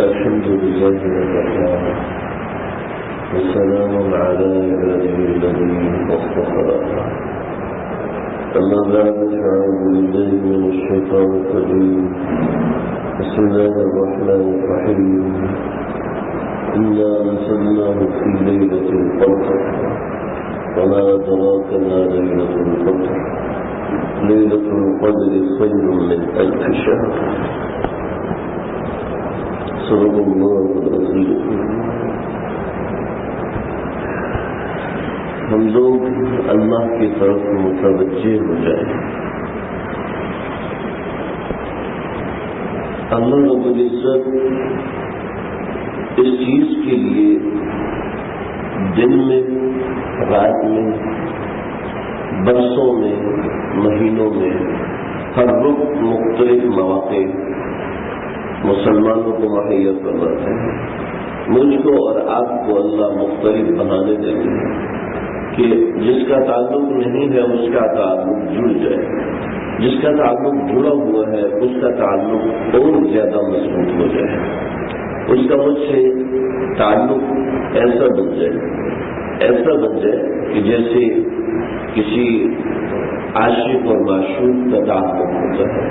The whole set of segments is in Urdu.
الحمد لله وكفى وسلام على عباده الذين اصطفى. أما بعد فأعوذ بالله من الشيطان الرجيم. بسم الله الرحمن الرحيم. إنا أنزلناه في ليلة القدر وما أدراك ما ليلة القدر. ليلة القدر خير من 1000 شهر. صدق الله العظيم. ہم لوگ اللہ کی طرف متوجہ ہو جائیں. اللہ رب العزت اس چیز کے لیے دن میں، رات میں، برسوں میں، مہینوں میں، ہر وقت مختلف مواقع مسلمانوں کو مہیا کرواتے ہیں. مجھ کو اور آپ کو اللہ مختلف بہانے دیتے ہیں کہ جس کا تعلق نہیں ہے اس کا تعلق جڑ جائے، جس کا تعلق جڑا ہوا ہے اس کا تعلق اور زیادہ مضبوط ہو جائے، اس کا مجھ سے تعلق ایسا بن جائے کہ جیسے کسی عاشق اور معشوق کا تعلق ہوتا ہے.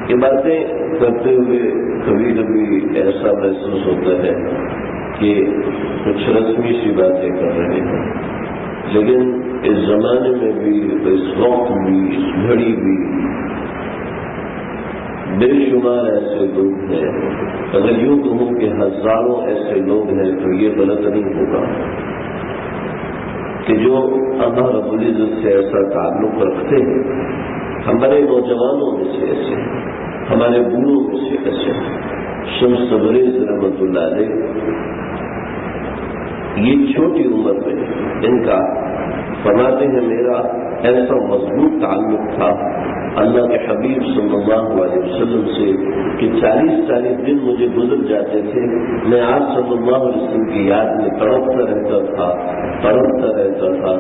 یہ باتیں کرتے ہوئے کبھی کبھی ایسا محسوس ہوتا ہے کہ کچھ رسمی سی باتیں کر رہے ہیں، لیکن اس زمانے میں بھی، اس وقت بھی، اس گھڑی بھی بے شمار ایسے لوگ ہیں. اگر یوں کہوں کہ ہزاروں ایسے لوگ ہیں تو یہ غلط نہیں ہوگا کہ جو اللہ رب العزت سے ایسا تعلق رکھتے ہیں. ہمارے نوجوانوں میں سے ایسے ہیں، ہمارے بوڑھوں میں سے ایسے ہیں. شمس تبریز رحمۃ اللہ علیہ یہ چھوٹی عمر میں ان کا فرماتے ہیں میرا ایسا مضبوط تعلق تھا اللہ کے حبیب صلی اللہ علیہ وسلم سے کہ 40 دن مجھے گزر جاتے تھے، میں آج صلی اللہ علیہ وسلم کی یاد میں تڑپتا رہتا تھا،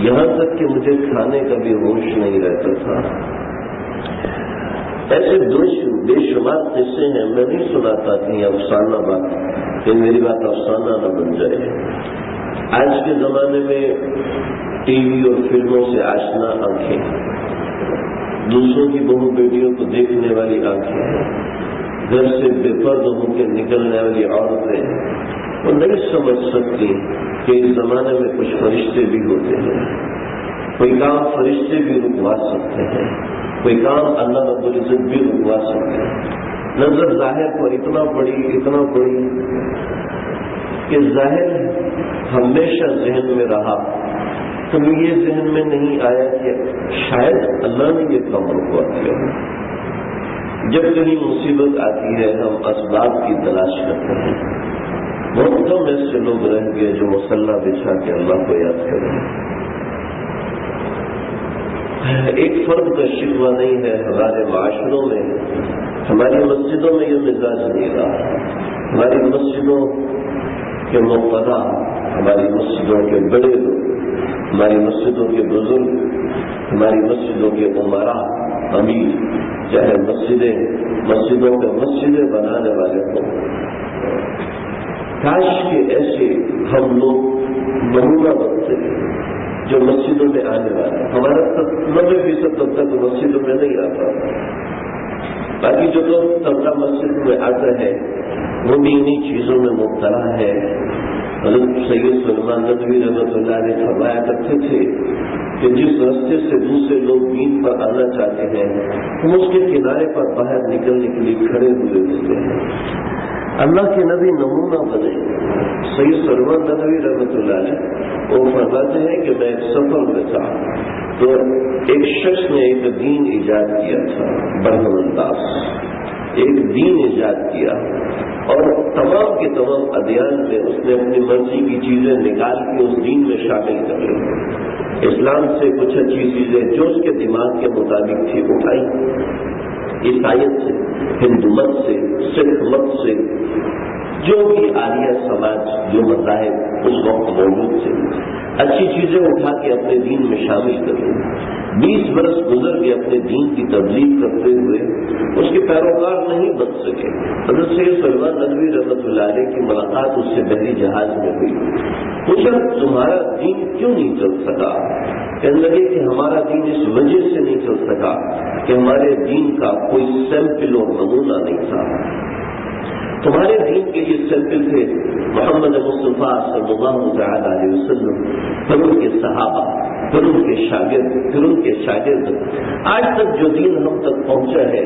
یہاں تک کہ مجھے کھانے کا بھی ہوش نہیں رہتا تھا. ایسے بے شمار قصے ہیں. میں نہیں سناتا کہ یہ افسانہ بات، کہ میری بات افسانہ نہ بن جائے. آج کے زمانے میں ٹی وی اور فلموں سے آشنا آنکھیں، دوسروں کی بہو بیٹیوں کو دیکھنے والی آنکھیں، گھر سے بے پرد ہو کے نکلنے والی عورتیں، وہ نہیں سمجھ سکتی کہ اس زمانے میں کچھ فرشتے بھی ہوتے ہیں. کوئی کام فرشتے بھی رکوا سکتے ہیں، کوئی کام اللہ رب العزت بھی رکوا سکتے ہیں. نظر ظاہر پر اتنا پڑی کہ ظاہر ہمیشہ ذہن میں رہا. کبھی یہ ذہن میں نہیں آیا کہ شاید اللہ نے یہ کام رکوا کیا. جب کہیں مصیبت آتی ہے ہم اسباب کی تلاش کرتے ہیں. بہت کم ایسے لوگ رہ گئے جو مصلی بچھا کے اللہ کو یاد کریں. ایک فرد کا شکوہ نہیں ہے، ہمارے معاشروں میں، ہماری مسجدوں میں یہ مزاج نہیں رہا. ہماری مسجدوں کے مقتدا، ہماری مسجدوں کے بڑے لوگ، ہماری مسجدوں کے بزرگ، ہماری مسجدوں کے عمرا، امیر، چاہے مسجدیں بنانے والے ہوں، کاش کے ایسے ہم لوگ نمونہ بنتے ہیں جو مسجدوں میں آنے والے. ہمارا 90% تب تک مسجدوں میں نہیں آتا. باقی جو لوگ طبقہ مسجد میں آتا ہے وہ بھی انہیں چیزوں میں مبتلا ہے. حضرت سید سلمان ندوی رحمۃ اللہ علیہ فرمایا کرتے تھے کہ جس راستے سے دوسرے لوگ دین پر آنا چاہتے ہیں ہم اس کے کنارے پر باہر نکلنے کے لیے کھڑے ہوئے ہوتے ہیں. اللہ کے نبی نمونہ بنے. سید سلمان ندوی رحمۃ اللہ علیہ وہ فرماتے ہیں کہ میں ایک سفر میں تھا تو ایک شخص نے ایک دین ایجاد کیا تھا، برہم انداز ایک دین ایجاد کیا، اور تمام کے تمام ادیان میں اس نے اپنی مرضی کی چیزیں نکال کے اس دین میں شامل کر لی. اسلام سے کچھ اچھی چیزیں جو اس کے دماغ کے مطابق تھی اٹھائی، عیسائیت سے، ہندو مت سے، سکھ مت سے، جو بھی عالیہ سماج، جو مذاہب اس وقت موجود تھے، اچھی چیزیں اٹھا کے اپنے دین میں شامل کریں۔ 20 برس گزر گئے اپنے دین کی تبلیغ کرتے ہوئے، اس کے پیروکار نہیں بن سکے۔ حضرت سید سلمان ندوی رحمۃ اللہ علیہ کی ملاقات اس سے بحری جہاز میں ہوئی۔ پوچھا تمہارا دین کیوں نہیں چل سکا؟ کہنے لگے کہ ہمارا دین اس وجہ سے نہیں چل سکا کہ ہمارے دین کا کوئی سیمپل اور نمونہ نہیں تھا۔ تمہارے دین کے یہ سیمپل تھے محمد مصطفیٰ صلی اللہ تعالی علیہ وسلم، پھر ان کے صحابہ، پھر ان کے شاگرد، پھر ان کے شاگرد۔ آج تک جو دین ہم تک پہنچا ہے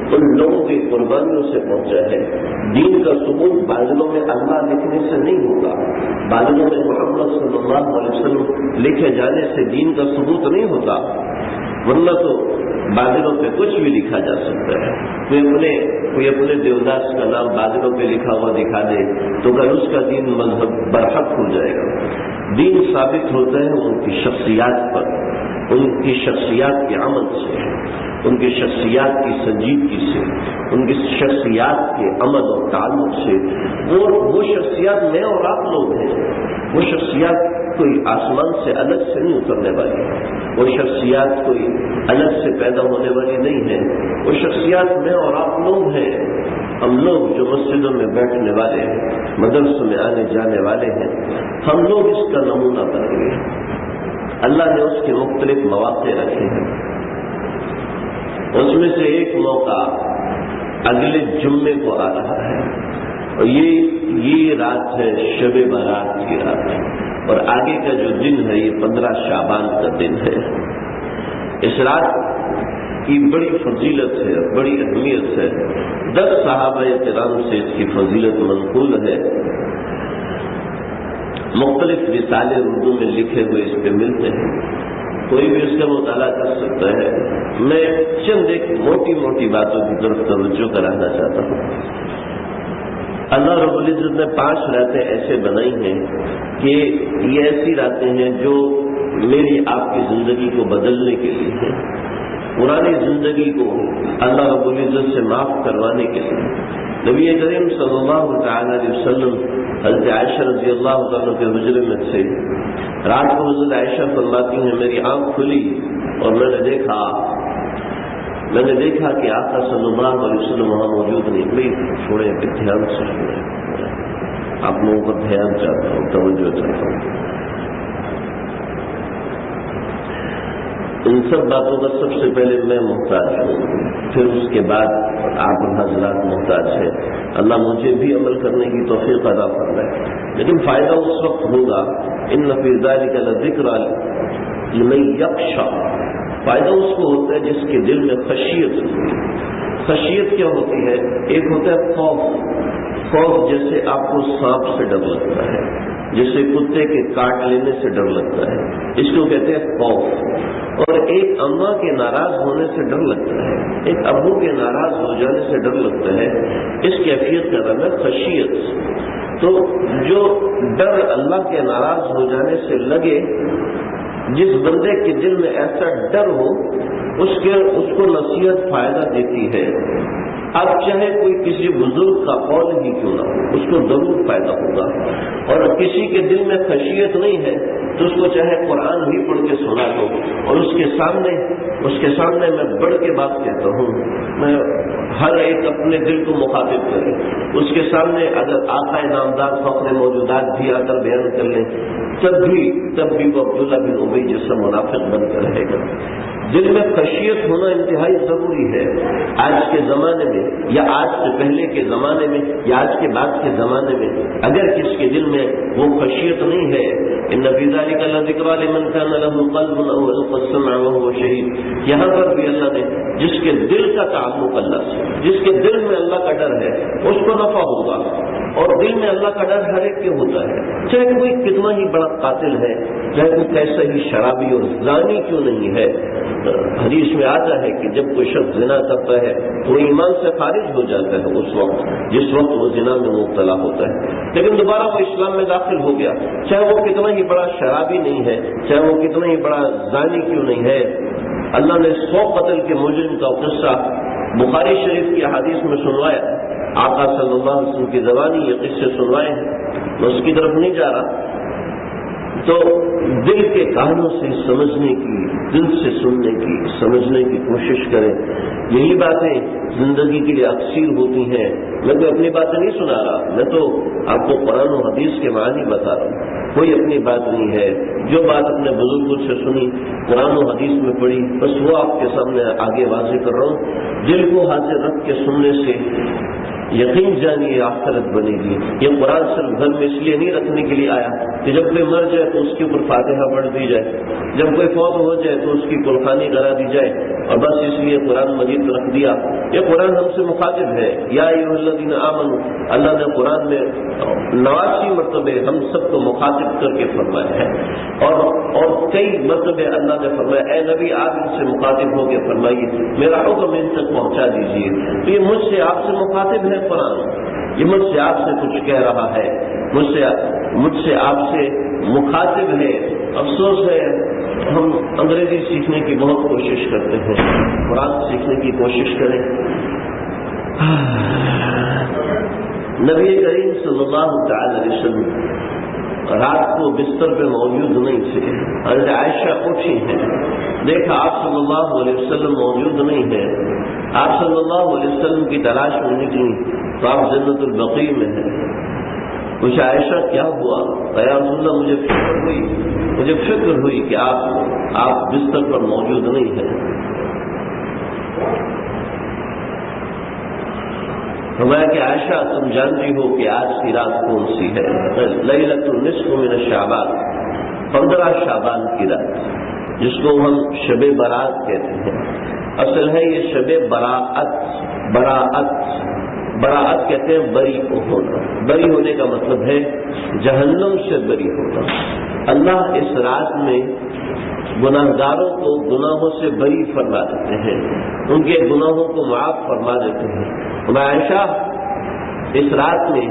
ان لوگوں کی قربانیوں سے پہنچا ہے۔ دین کا ثبوت بادلوں میں اللہ لکھنے سے نہیں ہوگا، بادلوں میں محمد صلی اللہ علیہ وسلم لکھے جانے سے دین کا ثبوت نہیں ہوتا، ورنہ تو بادلوں پہ کچھ بھی لکھا جا سکتا ہے۔ کوئی اپنے دیوداس کا نام بادلوں پہ لکھا ہوا دکھا دے تو کل اس کا دین مذہب برحق ہو جائے گا۔ دین ثابت ہوتا ہے ان کی شخصیات پر، ان کی شخصیات کے عمل سے، ان کی شخصیات کی سنجیدگی سے، ان کی شخصیات کے عمل اور تعلق سے۔ وہ شخصیات میں اور آپ لوگ ہیں، وہ شخصیات کوئی آسمان سے الگ سے نہیں اترنے والی، وہ شخصیات کوئی الگ سے پیدا ہونے والی نہیں ہے، وہ شخصیات میں اور آپ لوگ ہیں۔ ہم لوگ جو مسجدوں میں بیٹھنے والے ہیں، مدرسوں میں آنے جانے والے ہیں، ہم لوگ اس کا نمونہ بن گئے۔ اللہ نے اس کے مختلف مواقع رکھے ہیں، اس میں سے ایک موقع اگلے جمعے کو آ رہا ہے، اور یہ رات ہے شب برات کی رات ہے، اور آگے کا جو دن ہے یہ 15 شعبان کا دن ہے۔ اس رات کی بڑی فضیلت ہے، بڑی اہمیت ہے۔ 10 صحابہ کرام سے اس کی فضیلت منقول ہے۔ مختلف رسالے اردو میں لکھے ہوئے اس پہ ملتے ہیں، کوئی بھی اس کا مطالعہ کر سکتا ہے۔ میں چند ایک موٹی موٹی باتوں کی طرف توجہ کرانا چاہتا ہوں۔ اللہ رب العزت نے 5 راتیں ایسے بنائی ہیں کہ یہ ایسی راتیں ہیں جو میری آپ کی زندگی کو بدلنے کے لیے ہیں، پرانی زندگی کو اللہ رب العزت سے معاف کروانے کے لیے۔ نبی کریم صلی اللہ تعالی علیہ وسلم حضرت عائشہ رضی اللہ عنہ کے حجرے میں تھے۔ رات کو حضرت عائشہ فرماتی ہیں میری آنکھ کھلی اور میں نے دیکھا کہ آقا صلی اللہ علیہ وسلم وہاں موجود نہیں۔ بھائی چھوڑیں کہ دھیان سے سنیں، آپ لوگوں کو دھیان چاہتا ہوں، توجہ چاہتا ہوں۔ ان سب باتوں کا سب سے پہلے میں محتاج ہوں، پھر اس کے بعد آپ حضرات محتاج ہیں۔ اللہ مجھے بھی عمل کرنے کی توفیق عطا فرمائے، لیکن فائدہ اس وقت ہوگا ان فی ذلک لذکری لمن یخشی۔ فائدہ اس کو ہوتا ہے جس کے دل میں خشیت ہوتی ہے۔ خشیت کیا ہوتی ہے؟ ایک ہوتا ہے خوف، جیسے آپ کو سانپ سے ڈر لگتا ہے، جیسے کتے کے کاٹ لینے سے ڈر لگتا ہے، اس کو کہتے ہیں خوف۔ اور ایک اماں کے ناراض ہونے سے ڈر لگتا ہے، ایک ابو کے ناراض ہو جانے سے ڈر لگتا ہے، اس کیفیت کا نام ہے خشیت۔ تو جو ڈر اللہ کے ناراض ہو جانے سے لگے، جس بندے کے دل میں ایسا ڈر ہو، اس کو نصیحت فائدہ دیتی ہے۔ اب چاہے کوئی کسی بزرگ کا قول ہی کیوں نہ ہو، اس کو ضرور فائدہ ہوگا۔ اور کسی کے دل میں خشیت نہیں ہے تو اس کو چاہے قرآن بھی پڑھ کے سنا دو، اور اس کے سامنے میں بڑھ کے بات کہتا ہوں، میں ہر ایک اپنے دل کو مخاطب کرے، اس کے سامنے اگر آقا نامدار فخر موجودات بھی آ کر بیان کر لیں تب بھی وہ عبداللہ بن ابی جیسا منافق بن کر رہے گا۔ دل میں خشیت ہونا انتہائی ضروری ہے۔ آج کے زمانے میں یا آج سے پہلے کے زمانے میں یا آج کے بعد کے زمانے میں اگر کس کے دل میں وہ خشیت نہیں ہے، ان فی ذلک لذکری لمن کان له قلب او القى السمع وهو شهید، یہاں پر بھی اللہ نے جس کے دل کا تعلق اللہ سے، جس کے دل میں اللہ کا ڈر ہے اس کو نفع ہوگا۔ اور دل میں اللہ کا ڈر ہر ایک کے ہوتا ہے، چاہے کوئی کتنا ہی بڑا قاتل ہے، چاہے کوئی کیسا ہی شرابی اور زانی کیوں نہیں ہے۔ حدیث میں آتا ہے کہ جب کوئی شخص زنا کرتا ہے تو وہ ایمان سے خارج ہو جاتا ہے اس وقت جس وقت وہ زنا میں مبتلا ہوتا ہے، لیکن دوبارہ وہ اسلام میں داخل ہو گیا، چاہے وہ کتنا ہی بڑا شرابی نہیں ہے، چاہے وہ کتنا ہی بڑا زانی کیوں نہیں ہے۔ اللہ نے 100 قتل کے مجرم کا قصہ بخاری شریف کی حدیث میں سنوایا، آقا صلی اللہ علیہ وسلم کی زبانی یہ قصے سنوائے ہیں، میں اس کی طرف نہیں جا رہا، تو دل کے کانوں سے سمجھنے کی، دل سے سننے کی، سمجھنے کی کوشش کریں۔ یہی باتیں زندگی کے لیے اکثیر ہوتی ہیں۔ میں تو اپنی باتیں نہیں سنا رہا، میں تو آپ کو قرآن و حدیث کے معنی بتا رہا ہوں، کوئی اپنی بات نہیں ہے۔ جو بات اپنے بزرگوں سے سنی، قرآن و حدیث میں پڑھی، بس وہ آپ کے سامنے آگے واضح کر رہا ہوں۔ دل کو حاضر رکھ کے سننے سے یقین جانیے آخرت بنے گی۔ یہ قرآن صرف گھر میں اس لیے نہیں رکھنے کے لیے آیا کہ جب کوئی مر جائے تو اس کے اوپر فاتحہ پڑھ دی جائے، جب کوئی فوت ہو جائے تو اس کی قربانی کرا دی جائے، اور بس اس لیے قرآن مجید رکھ دیا۔ یہ قرآن ہم سے مخاطب ہے، یا ایھا الذین آمنوا، اللہ نے قرآن میں 89 مرتبہ ہم سب کو مخاطب کر کے فرمایا ہے، اور کئی مرتبہ اللہ نے فرمایا اے نبی آپ ان سے مخاطب ہو کے فرمائیے، میرا حکم ان تک پہنچا دیجیے۔ تو یہ مجھ سے آپ سے مخاطب ہے قرآن، یہ مجھ سے آپ سے کچھ کہہ رہا ہے، مجھ سے آپ سے مخاطب ہے۔ افسوس ہے ہم انگریزی سیکھنے کی بہت کوشش کرتے ہیں، قرآن سیکھنے کی کوشش کریں۔ نبی کریم صلی اللہ تعالی علیہ وسلم رات کو بستر پہ موجود نہیں تھے، حضرت عائشہ اٹھی ہیں، دیکھا آپ صلی اللہ علیہ وسلم موجود نہیں ہے، آپ صلی اللہ علیہ وسلم کی تلاش میں نکلی تو آپ جنت البقیع میں ہیں۔ کچھ عائشہ کیا ہوا؟ یا رسول اللہ مجھے فکر ہوئی کہ آپ بستر پر موجود نہیں ہیں۔ فرمایا کہ عائشہ تم جانتی ہو کہ آج کی رات کون سی ہے؟ لیلۃ النصف من شعبان، 15 شعبان کی رات، جس کو ہم شب برات کہتے ہیں۔ اصل ہے یہ شب براعت کہتے ہیں بری ہونا۔ بری ہونے کا مطلب ہے جہنم سے بری ہونا۔ اللہ اس رات میں گناہگاروں کو گناہوں سے بری فرما دیتے ہیں، ان کے گناہوں کو معاف فرما دیتے ہیں۔ عائشہ اس رات میں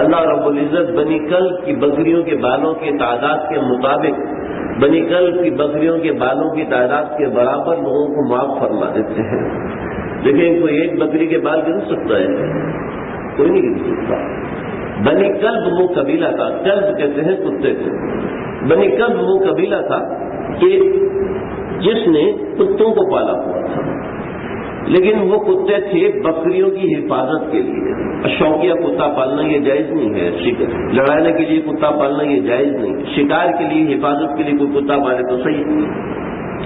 اللہ رب العزت بنی کلب کی بکریوں کے بالوں کی تعداد کے مطابق، بنی کلب کی بکریوں کے بالوں کی تعداد کے برابر لوگوں کو معاف فرما دیتے ہیں۔ لیکن کوئی ایک بکری کے بال گن سکتا ہے؟ کوئی نہیں گن سکتا۔ بنی کلب وہ قبیلہ تھا، کلب کہتے ہیں کتے کو، بنی کلب وہ قبیلہ تھا کہ جس نے کتوں کو پالا ہوا تھا، لیکن وہ کتے تھے بکریوں کی حفاظت کے لیے۔ شوقیہ کتا پالنا یہ جائز نہیں ہے، لڑانے کے لیے کتا پالنا یہ جائز نہیں، شکار کے لیے حفاظت کے لیے کوئی کتا پالے تو صحیح،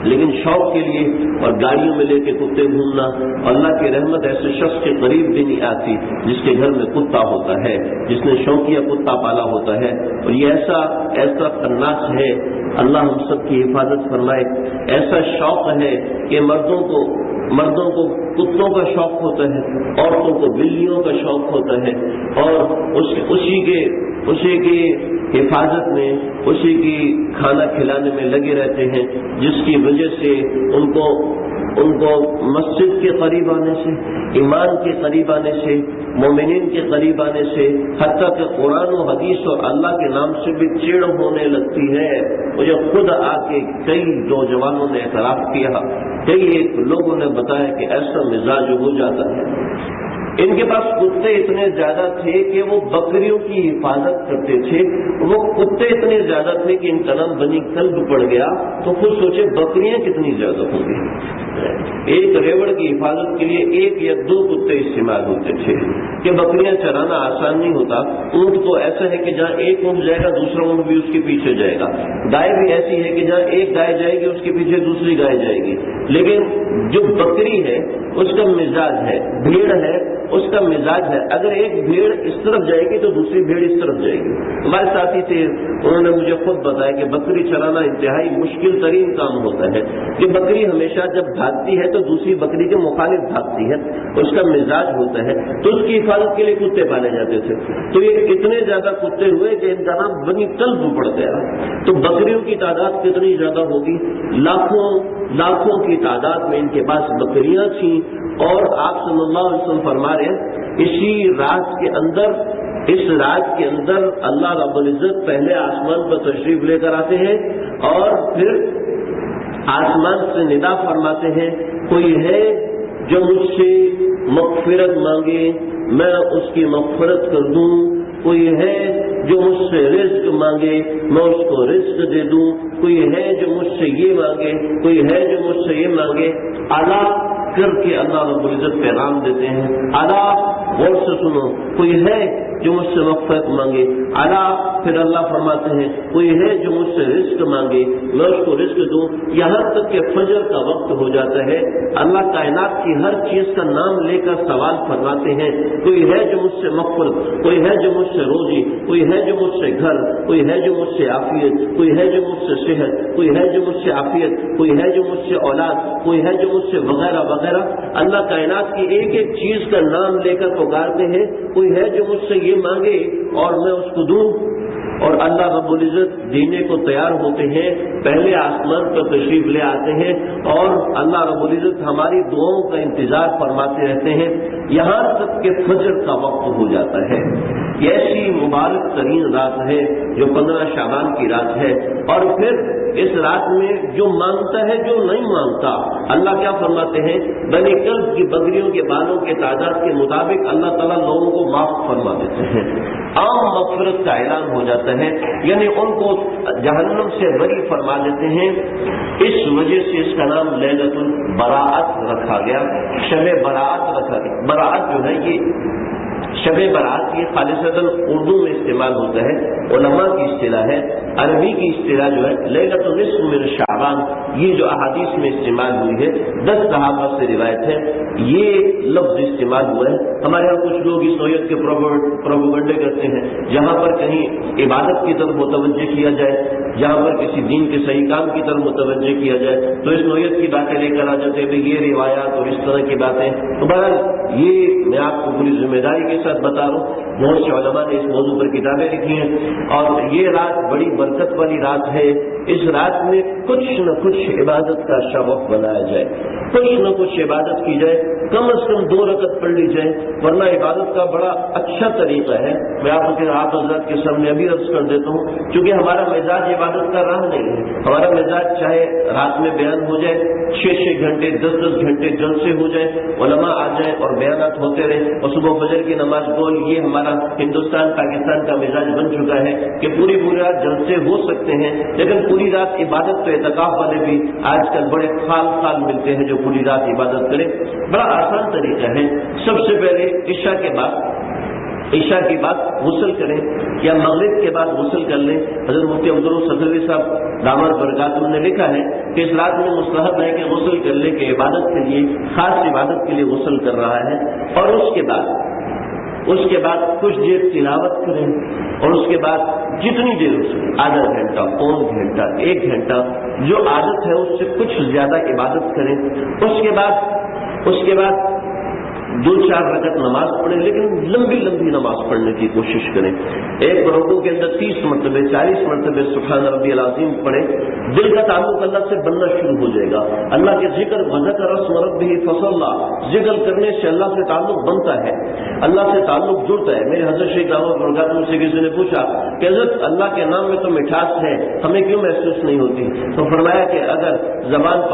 لیکن شوق کے لیے اور گاڑیوں میں لے کے کتے گھومنا، اللہ کی رحمت ایسے شخص کے قریب بھی نہیں آتی جس کے گھر میں کتا ہوتا ہے، جس نے شوقیہ کتا پالا ہوتا ہے، اور یہ ایسا خناس ہے، اللہ ہم سب کی حفاظت فرمائے۔ ایسا شوق ہے کہ مردوں کو کتوں کا شوق ہوتا ہے، عورتوں کو بلیوں کا شوق ہوتا ہے، اور اسی کی حفاظت میں، اسی کی کھانا کھلانے میں لگے رہتے ہیں، جس کی وجہ سے ان کو مسجد کے قریب آنے سے، ایمان کے قریب آنے سے، مومنین کے قریب آنے سے، حتیٰ کہ قرآن و حدیث اور اللہ کے نام سے بھی چڑ ہونے لگتی ہے۔ مجھے خود آ کے کئی نوجوانوں نے اعتراف کیا، کئی لوگوں نے بتایا کہ ایسا مزاج ہو جاتا ہے۔ ان کے پاس کتے اتنے زیادہ تھے کہ وہ بکریوں کی حفاظت کرتے تھے، وہ کتے اتنے زیادہ تھے کہ ان کا نام بنی کلب پڑ گیا، تو خود سوچے بکریاں کتنی زیادہ ہوں گی۔ ایک ریوڑ کی حفاظت کے لیے 1 یا 2 کتے استعمال ہوتے تھے، کہ بکریاں چرانا آسان نہیں ہوتا۔ اونٹ تو ایسا ہے کہ جہاں ایک اونٹ جائے گا دوسرا اونٹ بھی اس کے پیچھے جائے گا، گائے بھی ایسی ہے کہ جہاں ایک گائے جائے گی اس کے پیچھے دوسری گائے جائے گی، لیکن جو بکری ہے اس کا مزاج ہے، بھیڑ ہے اس کا مزاج ہے، اگر ایک بھیڑ اس طرف جائے گی تو دوسری بھیڑ اس طرف جائے گی۔ ہمارے ساتھی تھے، انہوں نے مجھے خود بتایا کہ بکری چرانا انتہائی مشکل ترین کام ہوتا ہے، کہ بکری ہمیشہ جب بھاگتی ہے تو دوسری بکری کے مخالف بھاگتی ہے، اس کا مزاج ہوتا ہے، تو اس کی حفاظت کے لیے کتے پالے جاتے تھے۔ تو یہ اتنے زیادہ کتے ہوئے کہ ان کا نام بنی کلب پڑ گیا۔ تو بکریوں کی تعداد کتنی زیادہ ہوگی؟ لاکھوں کی تعداد میں ان کے پاس بکریاں تھیں، اور آپ صلی اللہ علیہ وسلم فرما رہے ہیں اس رات کے اندر اللہ رب العزت پہلے آسمان پر تشریف لے کر آتے ہیں، اور پھر آسمان سے ندا فرماتے ہیں کوئی ہے جو مجھ سے مغفرت مانگے میں اس کی مغفرت کر دوں، کوئی ہے جو مجھ سے رزق مانگے میں اس کو رزق دے دوں، کوئی ہے جو مجھ سے یہ مانگے، کوئی ہے جو مجھ سے یہ مانگے۔ اعلیٰ کر کے اللہ رب العزت پیغام دیتے ہیں، اعلیٰ غور سے سنو، کوئی ہے جو مجھ سے مغفرت مانگے، اعلیٰ پھر اللہ فرماتے ہیں کوئی ہے جو مجھ سے رزق مانگے میں اس کو رزق دوں، یہاں تک کہ فجر کا وقت ہو جاتا ہے، اللہ کائنات کی ہر چیز کا نام لے کر سوال فرماتے ہیں، کوئی ہے جو مجھ سے مغفرت، کوئی ہے جو مجھ سے روزی، کوئی ہے جو مجھ سے گھر، کوئی ہے جو مجھ سے عافیت، کوئی ہے جو مجھ سے صحت، کوئی ہے جو مجھ سے عافیت، کوئی ہے جو مجھ سے اولاد، کوئی ہے جو مجھ سے وغیرہ وغیرہ۔ اللہ کائنات کی ایک ایک چیز کا نام لے کر پکارتے ہیں، کوئی ہے جو مجھ سے یہ مانگے اور میں اس کو دوں، اور اللہ رب العزت دینے کو تیار ہوتے ہیں، پہلے آسمان پر تشریف لے آتے ہیں اور اللہ رب العزت ہماری دعاؤں کا انتظار فرماتے رہتے ہیں یہاں تک کہ فجر کا وقت ہو جاتا ہے۔ یہ ایسی مبارک ترین رات ہے جو 15 شعبان کی رات ہے، اور پھر اس رات میں جو مانگتا ہے جو نہیں مانگتا، اللہ کیا فرماتے ہیں، بنی کلب کی بکریوں کے بالوں کے تعداد کے مطابق اللہ تعالیٰ لوگوں کو معاف فرما دیتے ہیں، عام مغفرت کا اعلان ہو جاتا ہے، یعنی ان کو جہنم سے بری فرما دیتے ہیں۔ اس وجہ سے اس کا نام لیلۃ البراءت رکھا گیا، شب براءت رکھا گیا۔ براءت جو ہے یہ شب برات یہ خالصتاً اردو میں استعمال ہوتا ہے، علماء کی اصطلاح ہے، عربی کی اصطلاح جو ہے لیلۃ النصف من شعبان، یہ جو احادیث میں استعمال ہوئی ہے 10 صحابہ سے روایت ہے یہ لفظ استعمال ہوا ہے۔ ہمارے یہاں کچھ لوگ اس نوعیت کے پروپیگنڈے کرتے ہیں، جہاں پر کہیں عبادت کی طرف متوجہ کیا جائے، جہاں پر کسی دین کے صحیح کام کی طرف متوجہ کیا جائے تو اس نوعیت کی باتیں لے کر آ جاتے ہیں، یہ روایات اور اس طرح کی باتیں۔ تو بہرحال یہ میں آپ کو پوری ذمہ داری کے ساتھ بتا رہا ہوں، بہت سے علماء نے اس موضوع پر کتابیں لکھی ہیں، اور یہ رات بڑی برکت والی رات ہے۔ اس رات میں کچھ نہ کچھ عبادت کا شوق بنایا جائے، کچھ نہ کچھ عبادت کی جائے، کم از کم 2 رکعت پڑھ لی جائے، ورنہ عبادت کا بڑا اچھا طریقہ ہے۔ میں آپ حضرات کے سامنے ابھی عرض کر دیتا ہوں، چونکہ ہمارا مزاج عبادت کا رہا نہیں ہے، ہمارا مزاج چاہے رات میں بیان ہو جائے 6 گھنٹے 10 گھنٹے جلسے ہو جائے، علماء آ جائیں اور بیانات ہوتے رہے اور صبح فجر کی نماز گول، یہ ہمارا ہندوستان پاکستان کا مزاج بن چکا ہے کہ پوری رات جلسے ہو سکتے ہیں، لیکن پوری رات عبادت تو اعتکاف والے بھی آج کل بڑے خال ملتے ہیں جو پوری رات عبادت کریں۔ بڑا آسان طریقہ ہے، سب سے پہلے عشاء کے بعد غسل کریں یا مغرب کے بعد غسل کر لیں۔ حضرت مفتی عبدالصدروی صاحب دامت برکاتہ نے لکھا ہے کہ اس رات میں مستحب ہے کہ غسل کر لیں کہ عبادت کے لیے، خاص عبادت کے لیے غسل کر رہا ہے، اور اس کے بعد کچھ دیر تلاوت کریں، اور اس کے بعد جتنی دیر ہو سکے، آدھا گھنٹہ، پون گھنٹہ، 1 گھنٹہ، جو عادت ہے اس سے کچھ زیادہ عبادت کریں۔ اس کے بعد 2-4 رکعت نماز پڑھیں، لیکن لمبی نماز پڑھنے کی کوشش کریں۔ ایک رکوع کے اندر 30 مرتبہ 40 مرتبہ سبحان ربی العظیم پڑھیں، دل کا تعلق اللہ سے بننا شروع ہو جائے گا۔ اللہ کے ذکر وذکر اسم ربہ فصلی، ذکر کرنے سے اللہ سے تعلق بنتا ہے، اللہ سے تعلق جڑتا ہے۔ میرے حضرت شیخ دامت برکاتہ سے کسی نے پوچھا کہ حضرت اللہ کے نام میں تو مٹھاس ہے، ہمیں کیوں محسوس نہیں ہوتی؟ تو فرمایا کہ اگر زبان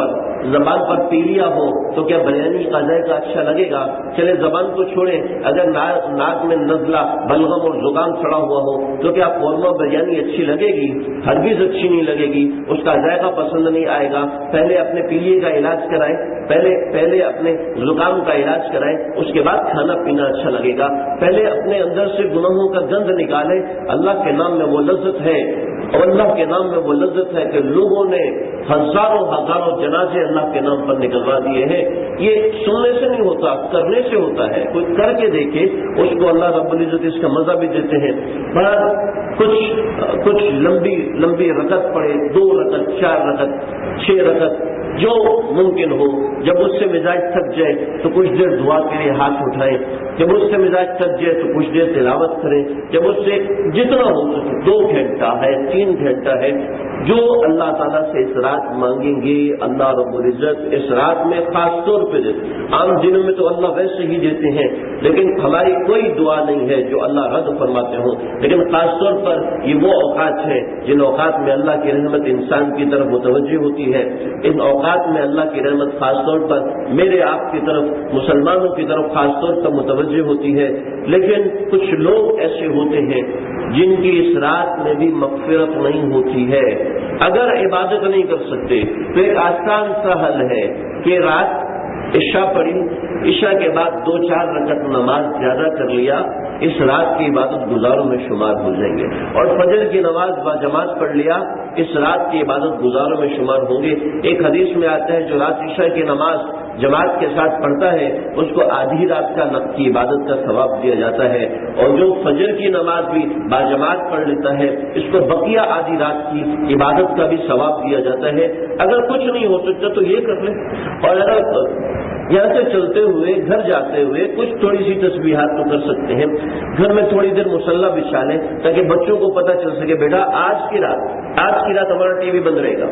پر پیلیا ہو تو کیا بریانی کا ذائقہ اچھا لگے گا؟ چلے زبان کو چھوڑیں، اگر ناک میں نزلہ، بلغم اور زکام چڑھا ہوا ہو تو کیا قورمہ بریانی اچھی لگے گی؟ ہرگز اچھی نہیں لگے گی، اس کا ذائقہ پسند نہیں آئے گا۔ پہلے اپنے پیلیے کا علاج کرائیں، پہلے اپنے زکام کا علاج کرائیں، اس کے بعد کھانا پینا اچھا لگے گا۔ پہلے اپنے اندر سے گناہوں کا گند نکالیں، اللہ کے نام میں وہ لذت ہے، اور اللہ کے نام میں وہ لذت ہے کہ لوگوں نے ہزاروں جنازے اللہ کے نام پر نکلوا دیے ہیں۔ یہ سننے سے نہیں ہوتا، کرنے سے ہوتا ہے۔ کوئی کر کے دیکھے، اس کو اللہ رب العزت اس کا مزہ بھی دیتے ہیں۔ کچھ لمبی رکعت پڑھے، 2 رکعت 4 رکعت 6 رکعت جو ممکن ہو۔ جب اس سے مزاج تھک جائے تو کچھ دیر دعا کے لیے ہاتھ اٹھائیں، جب اس سے مزاج تھک جائے تو کچھ دیر تلاوت کریں، جب اس سے جتنا ہو سکے 2 گھنٹہ ہے 3 گھنٹہ ہے جو اللہ تعالیٰ سے اس رات مانگیں گے اللہ رب العزت اس رات میں خاص طور پہ دیتے. عام دنوں میں تو اللہ ویسے ہی دیتے ہیں، لیکن ہماری کوئی دعا نہیں ہے جو اللہ رد فرماتے ہوں، لیکن خاص طور پر یہ وہ اوقات ہیں جن اوقات میں اللہ کی رحمت انسان کی طرف متوجہ ہوتی ہے. ان اوقات میں اللہ کی رحمت خاص طور پر میرے آپ کی طرف مسلمانوں کی طرف خاص طور پر متوجہ ہوتی ہے. لیکن کچھ لوگ ایسے ہوتے ہیں جن کی اس رات میں بھی مغفرت نہیں ہوتی ہے. اگر عبادت نہیں کر سکتے تو ایک آسان سا حل ہے کہ رات عشاء پڑھی، عشاء کے بعد 2-4 رکعت نماز زیادہ کر لیا، اس رات کی عبادت گزاروں میں شمار ہو جائیں گے. اور فجر کی نماز با جماعت پڑھ لیا، اس رات کی عبادت گزاروں میں شمار ہوں گے. ایک حدیث میں آتا ہے جو رات عشاء کی نماز جماعت کے ساتھ پڑھتا ہے اس کو آدھی رات کی عبادت کا ثواب دیا جاتا ہے، اور جو فجر کی نماز بھی با جماعت پڑھ لیتا ہے اس کو بقیہ آدھی رات کی عبادت کا بھی ثواب دیا جاتا ہے. اگر کچھ نہیں ہو سکتا تو یہ کر لیں، اور اگر یہاں سے چلتے ہوئے گھر جاتے ہوئے کچھ تھوڑی سی تسبیحات تو کر سکتے ہیں. گھر میں تھوڑی دیر مصلی بچھا لیں تاکہ بچوں کو پتہ چل سکے بیٹا آج کی رات ہمارا ٹی وی بند رہے گا،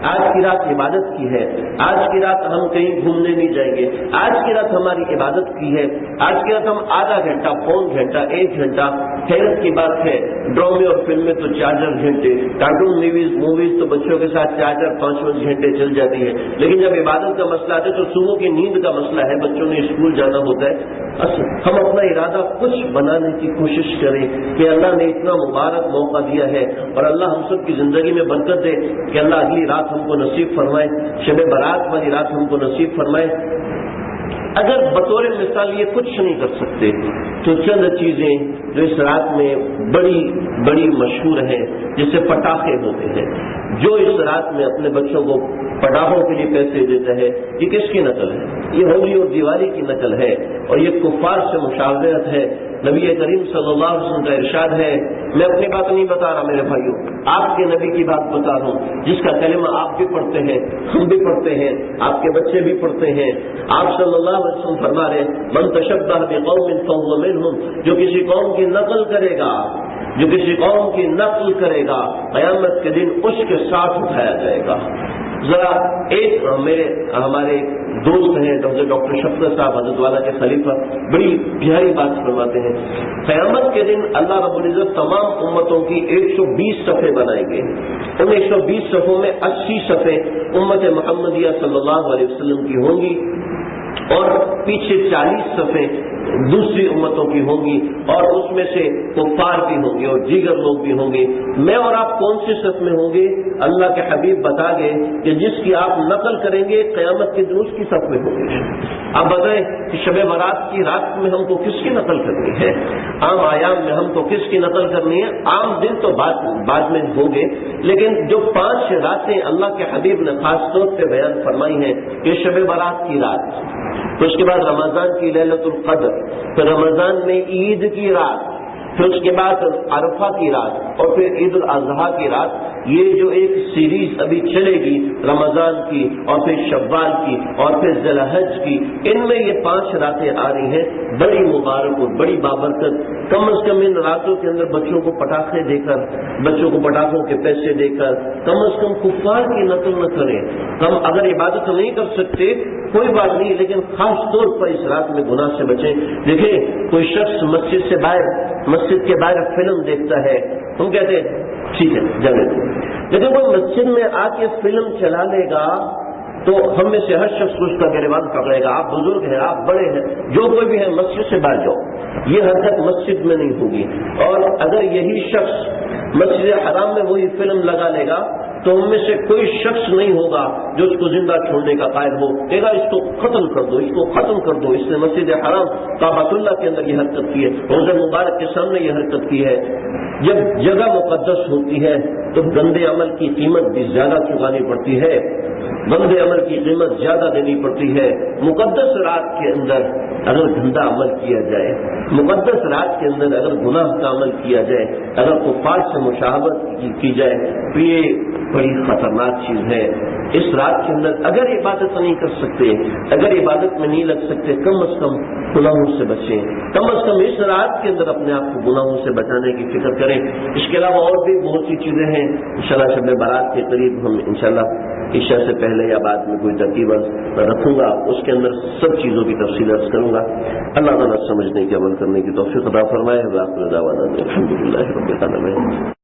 آج کی رات عبادت کی ہے، آج کی رات ہم کہیں گھومنے نہیں جائیں گے، آج کی رات ہماری عبادت کی ہے، آج کی رات ہم آدھا گھنٹہ، پون گھنٹہ، 1 گھنٹہ. حیرت کی بات ہے ڈرامے اور فلمیں تو 4 گھنٹے، کارٹون موویز تو بچوں کے ساتھ 4-5 گھنٹے چل جاتی ہے. لیکن جب عبادت کا مسئلہ آتا ہے تو صبح کی نیند کا مسئلہ ہے، بچوں نے اسکول جانا ہوتا ہے. ہم اپنا ارادہ کچھ بنانے کی کوشش کریں کہ اللہ نے اتنا مبارک موقع دیا ہے، اور اللہ ہم سب کی زندگی میں برکت دے کہ اللہ اگلی رات ہم کو نصیب فرمائے، شب برات والی رات ہم کو نصیب فرمائے. اگر بطور مثال یہ کچھ نہیں کر سکتے تو چند چیزیں جو اس رات میں بڑی بڑی مشہور ہیں، جیسے پٹاخے ہوتے ہیں. جو اس رات میں اپنے بچوں کو پٹاخوں کے لیے پیسے دیتا ہے یہ کس کی نقل ہے؟ یہ ہولی اور دیوالی کی نقل ہے، اور یہ کفار سے مشاورت ہے. نبی کریم صلی اللہ علیہ وسلم کا ارشاد ہے، میں اپنی بات نہیں بتا رہا میرے بھائیوں، آپ کے نبی کی بات بتا رہا ہوں جس کا کلمہ آپ بھی پڑھتے ہیں، ہم بھی پڑھتے ہیں، آپ کے بچے بھی پڑھتے ہیں. آپ صلی اللہ علیہ وسلم فرما رہے ہیں من تشبہ بقوم فہو منہم، جو کسی قوم کی نقل کرے گا، جو کسی قوم کی نقل کرے گا قیامت کے دن اس کے ساتھ اٹھایا جائے گا. ذرا ایک ہمارے دوست ہیں ڈاکٹر شفقت صاحب حضرت والا کے خلیفہ، بڑی گہری بات فرماتے ہیں. قیامت کے دن اللہ رب العزت تمام امتوں کی 120 صفحے بنائیں گے. ان 120 صفحوں میں 80 صفحے امت محمدیہ صلی اللہ علیہ وسلم کی ہوں گی، اور پیچھے 40 صفحے دوسری امتوں کی ہوں گی، اور اس میں سے کفار بھی ہوں گے اور دیگر لوگ بھی ہوں گے. میں اور آپ کون سے صف میں ہوں گے؟ اللہ کے حبیب بتا گئے کہ جس کی آپ نقل کریں گے قیامت کے دن اس کی صف میں ہوں گے. آپ بتائیں کہ شب برات کی رات میں ہم کو کس کی نقل کرنی ہے؟ عام ایام میں ہم کو کس کی نقل کرنی ہے؟ عام دن تو بعد میں ہوں گے، لیکن جو 5 راتیں اللہ کے حبیب نے خاص طور پہ بیان فرمائی ہیں کہ شب برات کی رات، تو اس کے بعد رمضان کی لیلۃ القدر، پھر رمضان میں عید کی رات، پھر اس کے بعد عرفہ کی رات، اور پھر عید الاضحیٰ کی رات. یہ جو ایک سیریز ابھی چلے گی رمضان کی، اور پھر شوال کی، اور پھر ذی الحج کی، ان میں یہ 5 راتیں آ رہی ہیں بڑی مبارک اور بڑی بابرکت. کم از کم ان راتوں کے اندر بچوں کو پٹاخے دے کر، بچوں کو پٹاخوں کے پیسے دے کر کم از کم کفار کی نقل نہ کریں. ہم اگر عبادت نہیں کر سکتے کوئی بات نہیں، لیکن خاص طور پر اس رات میں گناہ سے بچیں. دیکھیں کوئی شخص مسجد کے باہر فلم دیکھتا ہے، ہم کہتے ہیں ٹھیک ہے جانے دو، لیکن کوئی مسجد میں آ کے فلم چلا لے گا تو ہم میں سے ہر شخص اس کا گریبان پکڑے گا. آپ بزرگ ہیں، آپ بڑے ہیں، جو کوئی بھی ہے مسجد سے باہر جاؤ. یہ حرکت مسجد میں نہیں ہوگی. اور اگر یہی شخص مسجد حرام میں وہی فلم لگا لے گا تو ان میں سے کوئی شخص نہیں ہوگا جو اس کو زندہ چھوڑنے کا قائل ہو، کہے گا اس کو ختم کر دو، اس کو ختم کر دو. اس نے مسجد حرام کعبۃ اللہ کے اندر یہ حرکت کی ہے، روزہ مبارک کے سامنے یہ حرکت کی ہے. جب جگہ مقدس ہوتی ہے تو گندے عمل کی قیمت بھی زیادہ چکانی پڑتی ہے، گندے عمل کی قیمت زیادہ دینی پڑتی ہے. مقدس رات کے اندر اگر گندا عمل کیا جائے، مقدس رات کے اندر اگر گناہ کا عمل کیا جائے، اگر کفار سے مشابہت کی جائے تو یہ بڑی خطرناک چیز ہے. اس رات کے اندر اگر عبادت نہیں کر سکتے، اگر عبادت میں نہیں لگ سکتے، کم از کم گناہوں سے بچیں. کم از کم اس رات کے اندر اپنے آپ کو گناہوں سے بچانے کی فکر کریں. اس کے علاوہ اور بھی بہت سی چیزیں ہیں. انشاءاللہ شب برات کے قریب ہم انشاءاللہ عشاء سے پہلے یا بعد میں کوئی ترتیب رکھوں گا، اس کے اندر سب چیزوں کی تفصیل عرض کروں گا. اللہ تعالیٰ سمجھنے کے عمل کرنے کی توفیق عطا فرمائے. الحمد للہ رب العالمین.